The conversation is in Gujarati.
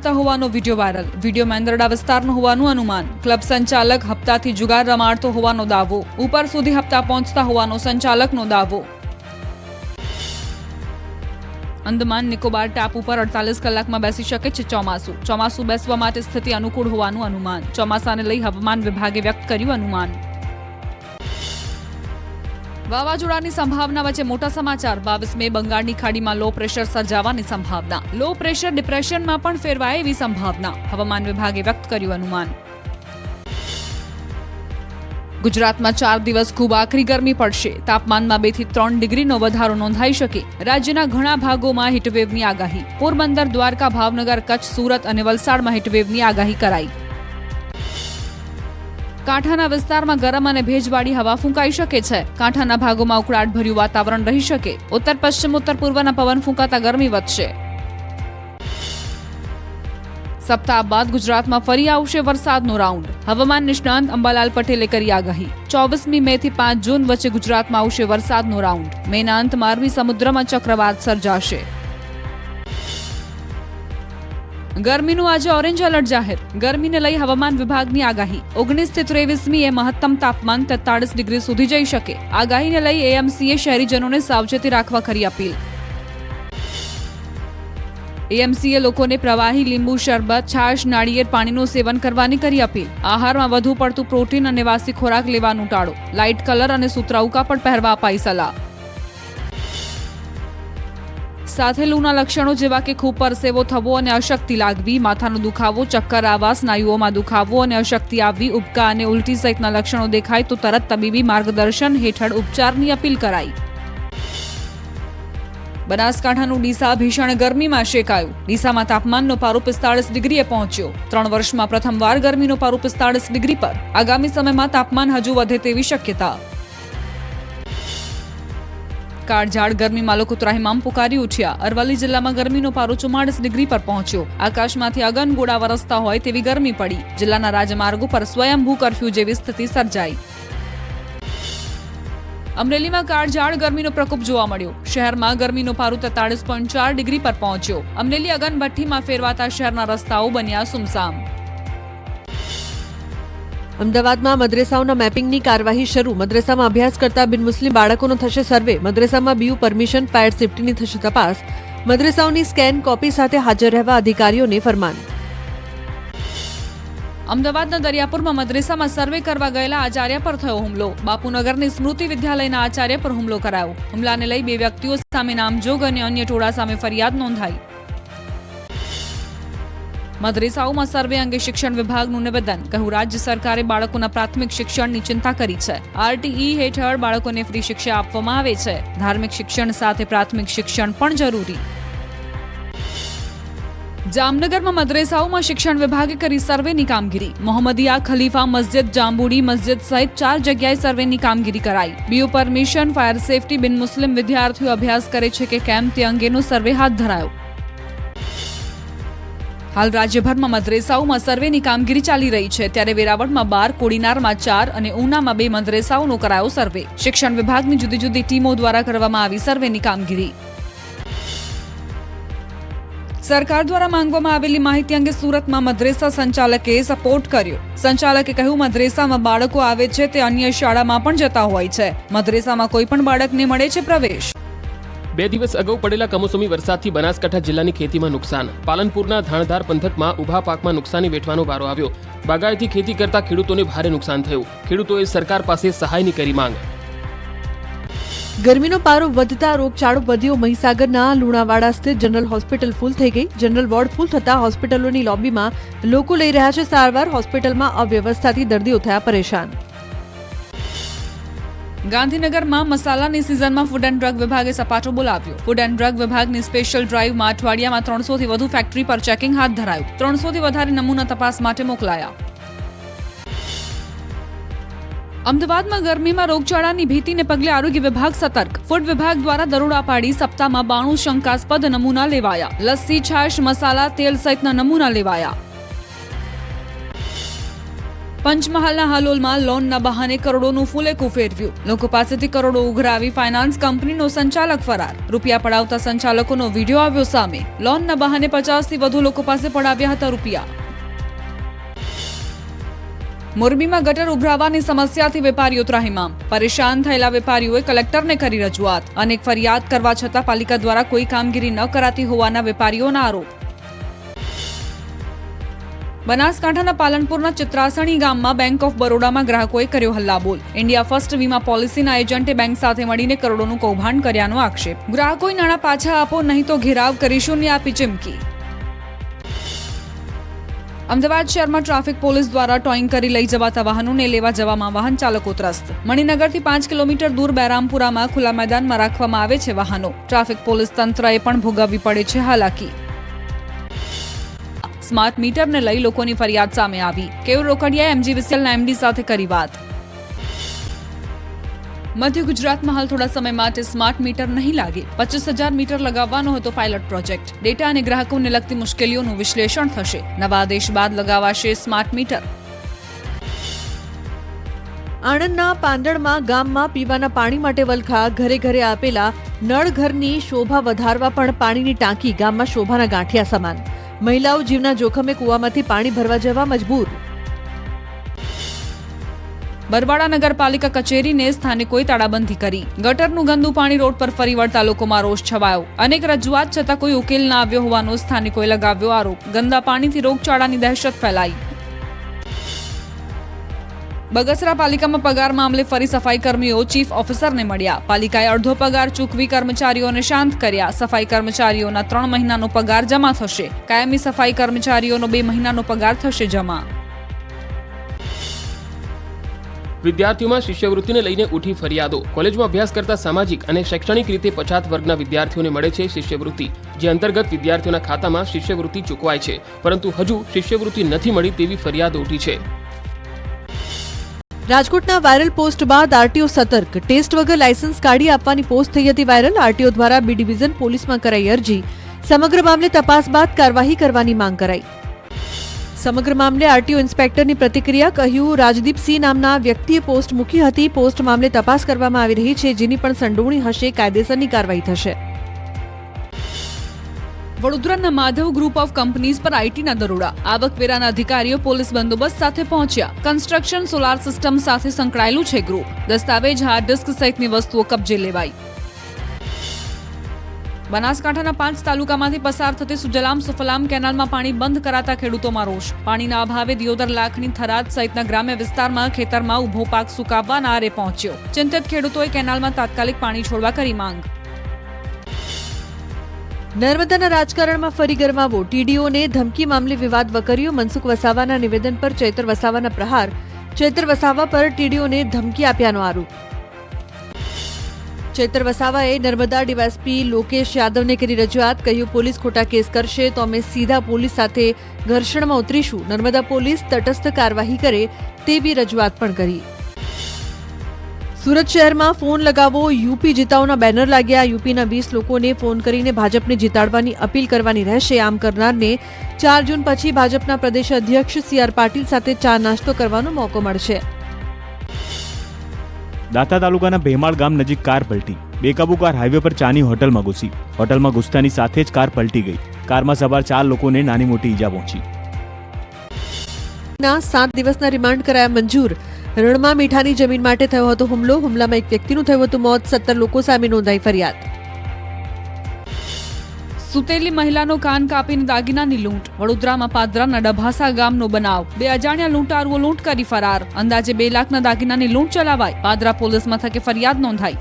રમાડતા હોવાનો વિડીયો વાયરલ. વિડીયો મેંદરડા વિસ્તારનો હોવાનું અનુમાન. ક્લબ સંચાલક હપ્તાથી જુગાર રમાડતો હોવાનો દાવો. ઉપર સુધી હપ્તા પહોંચતા હોવાનો સંચાલકનો દાવો. અંદમાન નિકોબાર ટાપુ પર 48 કલાકમાં બેસી શકે છે ચોમાસું. ચોમાસું બેસવા માટે સ્થિતિ અનુકૂળ હોવાનું અનુમાન. ચોમાસાને લઈ હવામાન વિભાગે વ્યક્ત કર્યું અનુમાન. વાવાઝોડાની સંભાવના વચ્ચે મોટા સમાચાર. 22 મે બંગાળની ખાડીમાં લો પ્રેશર સર્જાવાની સંભાવના. લો પ્રેશર ડિપ્રેશનમાં પણ ફેરવાય એવી સંભાવના. હવામાન વિભાગે વ્યક્ત કર્યું અનુમાન. ગુજરાતમાં 4 દિવસ ખૂબ આકરી ગરમી પડશે. તાપમાનમાં 2 થી 3 ડિગ્રીનો વધારો નોંધાઈ શકે. રાજ્યના ઘણા ભાગોમાં હીટવેવની આગાહી. પોરબંદર, દ્વારકા, ભાવનગર, કચ્છ, સુરત અને વલસાડમાં હીટવેવની આગાહી કરાઈ. કાંઠાના વિસ્તારમાં ગરમ અને ભેજવાળી હવા ફૂંકાઈ શકે છે. કાંઠાના ભાગોમાં ઉકળાટભર્યું વાતાવરણ રહી શકે. ઉત્તર પશ્ચિમ ઉત્તર પૂર્વના પવન ફૂંકાતા ગરમી વધશે. સપ્તાહ બાદ ગુજરાતમાં ફરી આવશે વરસાદનો રાઉન્ડ. હવામાન નિષ્ણાંત અંબાલાલ પટેલે કરી આગાહી. 24મી મે થી 5 જૂન વચ્ચે ગુજરાતમાં આવશે વરસાદનો રાઉન્ડ. મેના અંતમાં અરબી સમુદ્રમાં ચક્રવાત સર્જાશે. ગરમીનું આજે ઓરેન્જ એલર્ટ જાહેર. ગરમીને લઈ હવામાન વિભાગની આગાહી. 19 થી 23મીએ મહત્તમ તાપમાન 43 ડિગ્રી સુધી જઈ શકે. આગાહીને લઈ એએમસીએ શહેરીજનોને સાવચેતી રાખવા કરી અપીલ. એએમસીએ લોકોને પ્રવાહી લીંબુ શરબત, છાશ, નાળિયેર પાણીનું સેવન કરવાની કરી અપીલ. આહારમાં વધુ પડતું પ્રોટીન અને વાસી ખોરાક લેવાનું ટાળો. લાઇટ કલર અને સુતરાઉ કાપડ પહેરવા અપાઈ સલાહ. સાથે લૂના લક્ષણો જેવા કે ખૂબ પરસેવો થવો અને અશક્તિ લાગવી, માથાનો દુખાવો, ચક્કર આવવા, સ્નાયુઓમાં દુખાવો અને અશક્તિ આવવી, ઉબકા અને ઉલટી સહિતના લક્ષણો દેખાય તો તરત તબીબી માર્ગદર્શન હેઠળ ઉપચારની અપીલ કરાઈ. બનાસકાંઠાનું ડીસા ભીષણ ગરમીમાં શેકાયું. ડીસામાં તાપમાનનો પારો 45 ડિગ્રીએ પહોંચ્યો. 3 વર્ષમાં પ્રથમવાર ગરમીનો પારો 45 ડિગ્રી પર. આગામી સમયમાં તાપમાન હજુ વધે તેવી શક્યતા. કાળઝાળ ગરમીમાં લોકો ત્રાહિમામ પુકારી ઉઠ્યા. અરવલ્લી જિલ્લામાં ગરમીનો પારો 44 ડિગ્રી પર પહોંચ્યો. આકાશમાંથી અગનગોળા વરસતા હોય તેવી ગરમી પડી. જિલ્લાના રાજમાર્ગો પર સ્વયંભૂ કર્ફ્યુ જેવી સ્થિતિ સર્જાઈ. અમરેલીમાં કાળઝાળ ગરમીનો પ્રકોપ જોવા મળ્યો. શહેરમાં ગરમીનો પારો 43.4 ડિગ્રી પર પહોંચ્યો. અમરેલી અગનભઠ્ઠીમાં ફેરવાતા શહેરના રસ્તાઓ બન્યા સુમસામ. અમદાવાદમાં મદ્રેસાઓના મેપિંગની કાર્યવાહી શરૂ. મદ્રેસામાં અભ્યાસ કરતા બિનમુસ્લિમ બાળકોનો થશે સર્વે. મદ્રેસામાં બીયુ પરમિશન, ફાયર સેફટીની થશે તપાસ. મદ્રેસાઓની સ્કેન કોપી સાથે હાજર રહેવા અધિકારીઓને ફરમાન. અમદાવાદના દરિયાપુરમાં મદ્રેસામાં સર્વે કરવા ગયેલા આચાર્ય પર થયો હુમલો. બાપુનગરની સ્મૃતિ વિદ્યાલયના આચાર્ય પર હુમલો કરાયો. હુમલાને લઈ 2 વ્યક્તિઓ સામે નામજોગ અને અન્ય ટોળા સામે ફરિયાદ નોંધાઈ. મદ્રેસાઓમાં સર્વે અંગે શિક્ષણ વિભાગનું નિવેદન. કહ્યું, રાજ્ય સરકારે બાળકોના પ્રાથમિક શિક્ષણની ચિંતા કરી છે. આરટીઈ હેઠળ બાળકોને ફ્રી શિક્ષા આપવામાં આવે છે. ધાર્મિક શિક્ષણ સાથે પ્રાથમિક શિક્ષણ પણ જરૂરી. જામનગરમાં મદ્રેસાઓમાં શિક્ષણ વિભાગે કરી સર્વેની કામગીરી. મોહમ્મદિયા, ખલીફા મસ્જિદ, જાંબુડી મસ્જિદ સહિત 4 જગ્યાએ સર્વેની કામગીરી કરાઈ. બીયુ પરમિશન, ફાયર સેફટી, બિન મુસ્લિમ વિદ્યાર્થીઓ અભ્યાસ કરે છે કે કેમ તે અંગેનો સર્વે હાથ ધરાયો. હાલ રાજ્યભરમાં મદ્રેસાઓમાં સર્વેની કામગીરી ચાલી રહી છે. ત્યારે વેરાવળમાં 12, કોડીનારમાં 4 અને ઉનામાં 2 મદ્રેસાઓનો કરાયો સર્વે. શિક્ષણ વિભાગની જુદી જુદી ટીમો દ્વારા કરવામાં આવી સર્વેની કામગીરી. સરકાર દ્વારા માંગવામાં આવેલી માહિતી અંગે સુરતમાં મદ્રેસા સંચાલકે સપોર્ટ કર્યો. સંચાલકે કહ્યું, મદ્રેસામાં બાળકો આવે છે તે અન્ય શાળામાં પણ જતા હોય છે. મદ્રેસામાં કોઈ પણ બાળકને મળે છે પ્રવેશ. 2 દિવસ અગાઉ પડેલા કમોસમી વરસાદથી બનાસકાંઠા જિલ્લાની ખેતીમાં નુકસાન. પાલનપુરના ધાણધાર પંથકમાં ઊભા પાકમાં નુકસાની વેઠવાનો વારો આવ્યો. બાગાયતી ખેતી કરતા ખેડૂતોને ભારે નુકસાન થયું. ખેડૂતોએ સરકાર પાસે સહાયની કરી માંગ. ગરમીનો પારો વધતા રોગચાળો વધ્યો. મહીસાગરના લુણાવાડા સ્થિત જનરલ હોસ્પિટલ ફૂલ થઈ ગઈ. જનરલ વોર્ડ ફૂલ થતા હોસ્પિટલોની લોબીમાં લોકો લઈ રહ્યા છે સારવાર. હોસ્પિટલમાં અવ્યવસ્થાથી દર્દીઓ થયા પરેશાન. ગાંધીનગરમાં મસાલાની સિઝનમાં ફૂડ એન્ડ ડ્રગ વિભાગે સપાટો બોલાવ્યો. ફૂડ એન્ડ ડ્રગ વિભાગની સ્પેશિયલ ડ્રાઈવમાં અઠવાડિયામાં 300 થી વધુ ફેક્ટરી પર ચેકિંગ હાથ ધરાયું. 300 થી વધારે નમૂના તપાસ માટે મોકલાયા. અમદાવાદમાં ગરમીમાં રોગચાળાની ભીતિને પગલે આરોગ્ય વિભાગ સતર્ક. ફૂડ વિભાગ દ્વારા દરોડા પાડી સપ્તાહમાં 92 શંકાસ્પદ નમૂના લેવાયા. લસ્સી, છાશ, મસાલા, તેલ સહિતના નમૂના લેવાયા. પંચમહાલના હાલોલમાં લોનના બહાને કરોડોનું ફૂલેકું ફેરવ્યું. લોકો પાસેથી કરોડો ઉઘરાવી ફાઇનાન્સ કંપનીનો સંચાલક ફરાર. રૂપિયા પડાવતા સંચાલકોનો વિડીયો આવ્યો સામે. લોનના બહાને 50 થી વધુ લોકો પાસે પડાવ્યા હતા રૂપિયા. મોરબીમાં ગટર ઉભરાવાની સમસ્યાથી વેપારીઓ ત્રાહિમામ. પરેશાન થયેલા વેપારીઓએ કલેક્ટરને કરી રજૂઆત. અનેક ફરિયાદ કરવા છતાં પાલિકા દ્વારા કોઈ કામગીરી ન કરાતી હોવાના વેપારીઓના આરોપ. બનાસકાંઠાના પાલનપુરના ચિત્રાસણી ગામમાં બેંક ઓફ બરોડામાં ગ્રાહકોએ કર્યો હલ્લાબોલ. ઇન્ડિયા ફર્સ્ટ વીમા પોલિસીના એજન્ટે બેંક સાથે મળીને કરોડોનું કૌભાંડ કર્યાનો આક્ષેપ. ગ્રાહકોએ નાણાં પાછા આપો નહીં તો ઘેરાવ કરીશું ની આપી ચીમકી. અમદાવાદ શહેરમાં ટ્રાફિક પોલીસ દ્વારા ટોઈંગ કરી લઈ જવાતા વાહનોને લેવા જવામાં વાહન ચાલકો ત્રસ્ત. મણિનગરથી 5 કિલોમીટર દૂર બેરામપુરામાં ખુલ્લા મેદાનમાં રાખવામાં આવે છે વાહનો. ટ્રાફિક પોલીસ તંત્રએ પણ ભોગવવી પડે છે હાલાકી. સ્માર્ટ મીટરને લઈ લોકોની ફરિયાદ સામે આવી. કેયુર રોકડિયાએ એમજીવીસીએલના એમડી સાથે કરી વાત. મધ્ય ગુજરાતમાં હાલ થોડા સમય માટે સ્માર્ટ મીટર નહીં લાગે. 25,000 મીટર લગાવવાનો હતો પાયલોટ પ્રોજેક્ટ. ડેટા અને ગ્રાહકોને લગતી મુશ્કેલીઓનું વિશ્લેષણ થશે. નવા આદેશ બાદ લગાવાશે સ્માર્ટ મીટર. આણંદના પાંદડમાં ગામમાં પીવાના પાણી માટે વલખા. ઘરે ઘરે આપેલા નળ ઘરની શોભા વધારવા પણ પાણીની ટાંકી ગામમાં શોભાના ગાંઠિયા સમાન. મહિલાઓ જીવના જોખમે કૂવામાંથી પાણી ભરવા જવા મજબૂર. બરવાડા નગરપાલિકા કચેરીને સ્થાનિકોએ તાળાબંધી કરી. ગટરનું ગંદુ પાણી રોડ પર ફરી વળતા લોકોમાં રોષ છવાયો. અનેક રજૂઆત છતાં કોઈ ઉકેલ ના આવ્યો હોવાનો સ્થાનિકોએ લગાવ્યો આરોપ. ગંદા પાણીથી રોગચાળાની દહેશત ફેલાઈ. બગસરા પાલિકામાં પગાર મામલે ફરી સફાઈ કર્મીઓ ચીફ ઓફિસરને મળ્યા. પાલિકાએ અડધો પગાર ચૂકવી કર્મચારીઓને શાંત કર્યા. સફાઈ કર્મચારીઓના 3 મહિનાનો પગાર જમા થશે. કાયમી સફાઈ કર્મચારીઓનો 2 મહિનાનો પગાર થશે જમા. વિદ્યાર્થીઓમાં શિષ્યવૃત્તિને લઈને ઉઠી ફરિયાદો. કોલેજમાં અભ્યાસ કરતા સામાજિક અને શૈક્ષણિક રીતે પછાત વર્ગના વિદ્યાર્થીઓને મળે છે શિષ્યવૃત્તિ, જે અંતર્ગત વિદ્યાર્થીઓના ખાતામાં શિષ્યવૃત્તિ ચૂકવાય છે, પરંતુ હજુ શિષ્યવૃત્તિ નથી મળી તેવી ફરિયાદો ઉઠી છે. રાજકોટના વાયરલ પોસ્ટ બાદ આરટીઓ સતર્ક. ટેસ્ટ વગર લાયસન્સ કાઢી આપવાની પોસ્ટ થઈ હતી વાયરલ. આરટીઓ દ્વારા બી ડિવિઝન પોલીસમાં કરાઈ અરજી. સમગ્ર મામલે તપાસ બાદ કાર્યવાહી કરવાની માંગ કરાઈ. સમગ્ર મામલે આરટીઓ ઇન્સ્પેક્ટરની પ્રતિક્રિયા. કહ્યું, રાજદીપસિંહ નામના વ્યક્તિએ પોસ્ટ મૂકી હતી. પોસ્ટ મામલે તપાસ કરવામાં આવી રહી છે. જેની પણ સંડોવણી હશે કાયદેસરની કાર્યવાહી થશે. વડોદરાના માધવ ગ્રુપ ઓફ કંપનીઝ પર આઈટીના દરોડા. આવકવેરાના અધિકારીઓ પોલીસ બંદોબસ્ત સાથે પહોંચ્યા. કન્સ્ટ્રક્શન સોલાર સિસ્ટમ સાથે સંકળાયેલું છે ગ્રુપ. દસ્તાવેજ, હાર્ડ ડિસ્ક સહિતની વસ્તુઓ કબજે લેવાઈ. બનાસકાંઠાના 5 તાલુકામાંથી પસાર થતી સુજલામ સુફલામ કેનાલમાં પાણી બંધ કરાતા ખેડૂતોમાં રોષ. પાણીના અભાવે દિયોદર, લાખણી, થરાદ સહિતના ગ્રામ્ય વિસ્તારમાં ખેતરમાં ઉભો પાક સુકાવવાના આરે પહોંચ્યો. ચિંતિત ખેડૂતોએ કેનાલમાં તાત્કાલિક પાણી છોડવા કરી માંગ. નર્મદાના રાજકારણમાં ફરી ગરમાવો. ટીડીઓને ધમકી મામલે વિવાદ વકર્યો. મનસુખ વસાવાના નિવેદન પર ચૈતર વસાવાના પ્રહાર. ચૈતર વસાવા પર ટીડીઓને ધમકી આપ્યાનો આરોપ. ચૈતર વસાવાએ નર્મદા ડીવાયએસપી લોકેશ યાદવને કરી રજૂઆત. કહ્યું, પોલીસ ખોટા કેસ કરશે તો અમે સીધા પોલીસ સાથે ઘર્ષણમાં ઉતરીશું. નર્મદા પોલીસ તટસ્થ કાર્યવાહી કરે તેવી રજૂઆત પણ કરી. સુરત શહેરમાં ફોન લગાવો, યુપી જીતાઓના બેનર લાગ્યા. યુપીના 20 લોકોને ફોન કરીને ભાજપને જીતાડવાની અપીલ કરવાની રહેશે. આમ કરનારને 4 જૂન પછી ભાજપના પ્રદેશ અધ્યક્ષ સી.આર. પાટીલ સાથે ચા નાસ્તો કરવાનો મોકો મળશે. દાતા તાલુકાના ભેમાળ ગામ નજીક કાર પલટી. બેકાબુ કાર હાઈવે પર ચાની હોટલમાં ઘૂસી. હોટલમાં ઘૂસતાની સાથે જ કાર પલટી ગઈ. કારમાં સવાર 4 લોકોને નાની મોટી ઈજા પહોંચી. 7 દિવસના રિમાન્ડ કરાયા મંજૂર. રણમાં મીઠાની જમીન માટે થયો હતો હુમલો. હુમલામાં એક વ્યક્તિનું થયું હતું મોત. 17 લોકો સામે નોંધાઈ ફરિયાદ. સુતેલી મહિલાનો કાન કાપીને દાગીનાની લૂંટ. વડોદરામાં પાદરાના ડભાસા ગામનો બનાવ. 2 અજાણ્યા લૂંટારુઓ લૂંટ કરી ફરાર. અંદાજે 2 લાખના દાગીનાની લૂંટ ચલાવાઈ. પાદરા પોલીસ મથકે ફરિયાદ નોંધાઈ.